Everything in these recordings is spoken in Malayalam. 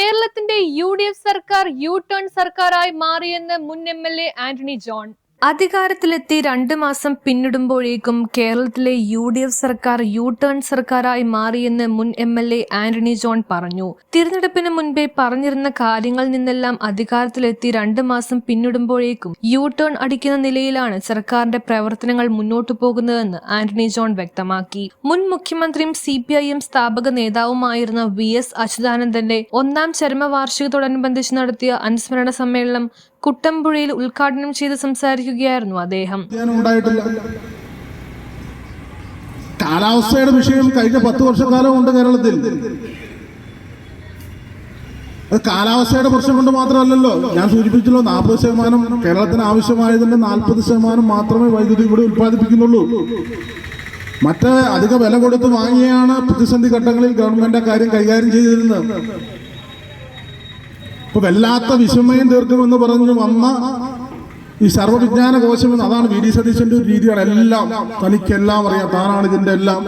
കേരളത്തിന്റെ UDF സർക്കാർ യു-ടേൺ സർക്കാരായി മാറിയെന്ന് മുൻ MLA ആന്റണി ജോൺ. അധികാരത്തിലെത്തി 2 മാസം പിന്നിടുമ്പോഴേക്കും കേരളത്തിലെ UDF സർക്കാർ യു-ടേൺ സർക്കാരായി മാറിയെന്ന് മുൻ MLA ആന്റണി ജോൺ പറഞ്ഞു. തിരഞ്ഞെടുപ്പിന് മുൻപേ പറഞ്ഞിരുന്ന കാര്യങ്ങളിൽ നിന്നെല്ലാം അധികാരത്തിലെത്തി 2 മാസം പിന്നിടുമ്പോഴേക്കും യു-ടേൺ അടിക്കുന്ന നിലയിലാണ് സർക്കാരിന്റെ പ്രവർത്തനങ്ങൾ മുന്നോട്ടു പോകുന്നതെന്ന് ആന്റണി ജോൺ വ്യക്തമാക്കി. മുൻ മുഖ്യമന്ത്രിയും CPIM സ്ഥാപക നേതാവുമായിരുന്ന VS അച്യുതാനന്ദന്റെ 1ാം ചരമവാർഷികത്തോടനുബന്ധിച്ച് നടത്തിയ അനുസ്മരണ സമ്മേളനം കുട്ടമ്പുഴയിൽ ഉദ്ഘാടനം ചെയ്ത് സംസാരിക്കുകയായിരുന്നു അദ്ദേഹം. കാലാവസ്ഥയുടെ വിഷയം കഴിഞ്ഞ 10 വർഷക്കാലം ഉണ്ട് കേരളത്തിൽ. അത് കാലാവസ്ഥയുടെ പ്രശ്നം കൊണ്ട് മാത്രമല്ലല്ലോ. ഞാൻ സൂചിപ്പിച്ചല്ലോ, 40% കേരളത്തിന് ആവശ്യമായതിന്റെ 40% മാത്രമേ വൈദ്യുതി ഇവിടെ ഉത്പാദിപ്പിക്കുന്നുള്ളൂ. മറ്റ് അധിക വില കൊടുത്ത് വാങ്ങിയാണ് പ്രതിസന്ധി ഘട്ടങ്ങളിൽ ഗവൺമെന്റ് കാര്യം കൈകാര്യം ചെയ്തിരുന്നത്. ഇപ്പൊ വല്ലാത്ത വിഷമയം തീർക്കുമെന്ന് പറഞ്ഞു വന്ന ഈ സർവ്വവിജ്ഞാന കോശമെന്ന്, അതാണ് VD സതീശന്റെ ഒരു രീതിയാണ്. എല്ലാം തനിക്കെല്ലാം അറിയാം, താനാണ് ഇതിന്റെ എല്ലാം,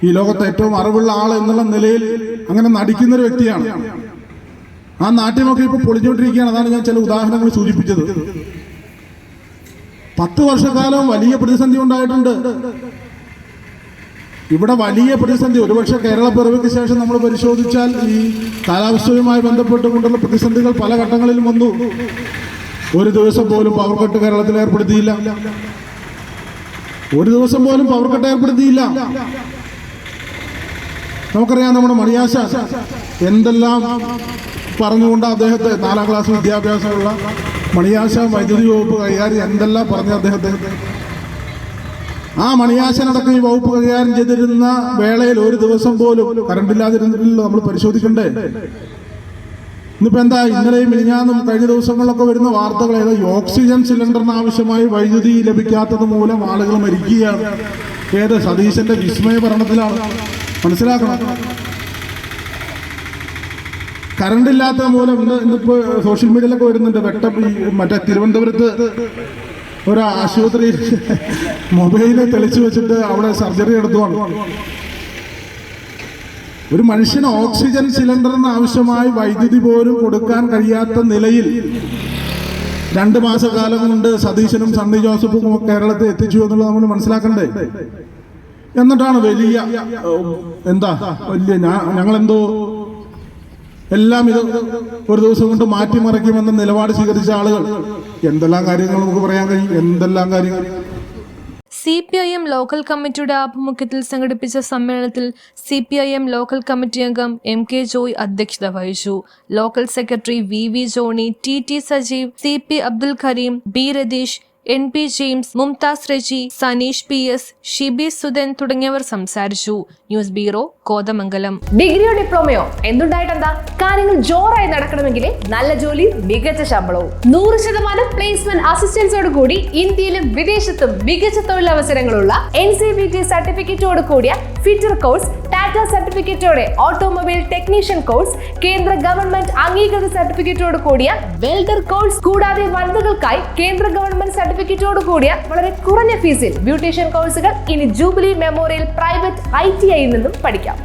ഈ ലോകത്തെ ഏറ്റവും അറിവുള്ള ആൾ എന്നുള്ള നിലയിൽ അങ്ങനെ നടിക്കുന്ന ഒരു വ്യക്തിയാണ്. ആ നാട്യമൊക്കെ ഇപ്പൊ പൊളിഞ്ഞുകൊണ്ടിരിക്കുകയാണ്. അതാണ് ഞാൻ ചില ഉദാഹരണങ്ങൾ സൂചിപ്പിച്ചത്. 10 വർഷക്കാലം വലിയ പ്രതിസന്ധി ഉണ്ടായിട്ടുണ്ട് ഇവിടെ. വലിയ പ്രതിസന്ധി ഒരുപക്ഷെ കേരള പിറവിക്ക് ശേഷം നമ്മൾ പരിശോധിച്ചാൽ ഈ കാലാവസ്ഥയുമായി ബന്ധപ്പെട്ടുകൊണ്ടുള്ള പ്രതിസന്ധികൾ പല ഘട്ടങ്ങളിലും വന്നു. ഒരു ദിവസം പോലും പവർ കട്ട് കേരളത്തിൽ ഏർപ്പെടുത്തിയില്ല. ഒരു ദിവസം പോലും പവർ കട്ട് ഏർപ്പെടുത്തിയില്ല. നമുക്കറിയാം, നമ്മുടെ മണിയാശ എന്തെല്ലാം പറഞ്ഞുകൊണ്ട് അദ്ദേഹത്തെ, 4ാം ക്ലാസ് വിദ്യാഭ്യാസമുള്ള മണിയാശ വൈദ്യുതി വകുപ്പ് കൈകാര്യം എന്തെല്ലാം പറഞ്ഞ അദ്ദേഹത്തെ. ആ മണിയാശനടക്കം ഈ വകുപ്പ് കൈകാര്യം ചെയ്തിരുന്ന വേളയിൽ ഒരു ദിവസം പോലും കറണ്ടില്ലാതിരുന്നില്ലല്ലോ. നമ്മൾ പരിശോധിക്കണ്ടേ? ഇന്നിപ്പോ എന്താ, ഇന്നലെയും മിനിഞ്ഞാന്നും കഴിഞ്ഞ ദിവസങ്ങളിലൊക്കെ വരുന്ന വാർത്തകൾ ഈ ഓക്സിജൻ സിലിണ്ടറിന് ആവശ്യമായി വൈദ്യുതി ലഭിക്കാത്തത് മൂലം ആളുകൾ മരിക്കുകയാണ്. ഏത് സതീശന്റെ വിസ്മയ ഭരണത്തിലാണ്, മനസ്സിലാക്കണം. കറണ്ടില്ലാത്ത മൂലം ഇന്നിപ്പോ സോഷ്യൽ മീഡിയയിലൊക്കെ വരുന്നുണ്ട്. മറ്റേ തിരുവനന്തപുരത്ത് ഒരു ആശുപത്രി മൊബൈല് തെളിച്ചു വെച്ചിട്ട് അവിടെ സർജറി എടുത്തുകൊണ്ട് ഒരു മനുഷ്യന് ഓക്സിജൻ സിലിണ്ടറിന് ആവശ്യമായി വൈദ്യുതി പോലും കൊടുക്കാൻ കഴിയാത്ത നിലയിൽ 2 മാസക്കാലം കൊണ്ട് സതീശനും സണ്ണി ജോസഫും കേരളത്തിൽ എത്തിച്ചു എന്നുള്ളത് നമ്മൾ മനസ്സിലാക്കണ്ടേ? എന്നിട്ടാണ് വലിയ ഞങ്ങളെന്തോ എല്ലാം ഇത് ഒരു ദിവസം കൊണ്ട് മാറ്റിമറിക്കുമെന്ന നിലപാട് സ്വീകരിച്ച ആളുകൾ. എന്തെല്ലാം കാര്യങ്ങൾ നമുക്ക് പറയാൻ കഴിയും, എന്തെല്ലാം കാര്യങ്ങൾ. CPIM ലോക്കൽ കമ്മിറ്റിയുടെ ആഭിമുഖ്യത്തിൽ സംഘടിപ്പിച്ച സമ്മേളനത്തിൽ CPIM ലോക്കൽ കമ്മിറ്റി അംഗം MK ജോയ് അധ്യക്ഷത വഹിച്ചു. Local secretary VV Johny, TT Sajeev, CP Abdul Kareem, B Ratheesh, NP James, Mumtaz Reji, Saneesh PS, Shibi Sudhan തുടങ്ങിയവർ സംസാരിച്ചു. News bureau, Kothamangalam. ഡിഗ്രിയോ ഡിപ്ലോമയോ എന്തുണ്ടായിട്ടെന്താ, കാര്യങ്ങൾ ജോറായി നടക്കണമെങ്കിൽ നല്ല ജോലി, മികച്ച ശമ്പളവും 100% പ്ലേസ്മെന്റ് അസിസ്റ്റൻസോട് കൂടി ഇന്ത്യയിലും വിദേശത്തും മികച്ച തൊഴിലവസരങ്ങളുള്ള NCVT സർട്ടിഫിക്കറ്റോട് കൂടിയ ഫിറ്റർ കോഴ്സ്, ടാറ്റ സർട്ടിഫിക്കറ്റോടെ ഓട്ടോമൊബൈൽ ടെക്നീഷ്യൻ കോഴ്സ്, കേന്ദ്ര ഗവൺമെന്റ് അംഗീകൃത സർട്ടിഫിക്കറ്റോട് കൂടിയ വെൽഡർ കോഴ്സ്, കൂടാതെ വനിതകൾക്കായി കേന്ദ്ര ഗവൺമെന്റ് സർട്ടിഫിക്കറ്റോട് കൂടിയ വളരെ കുറഞ്ഞ ഫീസിൽ ബ്യൂട്ടീഷ്യൻ കോഴ്സുകൾ ഇനി ജൂബിലി മെമ്മോറിയൽ പ്രൈവറ്റ് ITI നിന്നും പഠിക്കാം.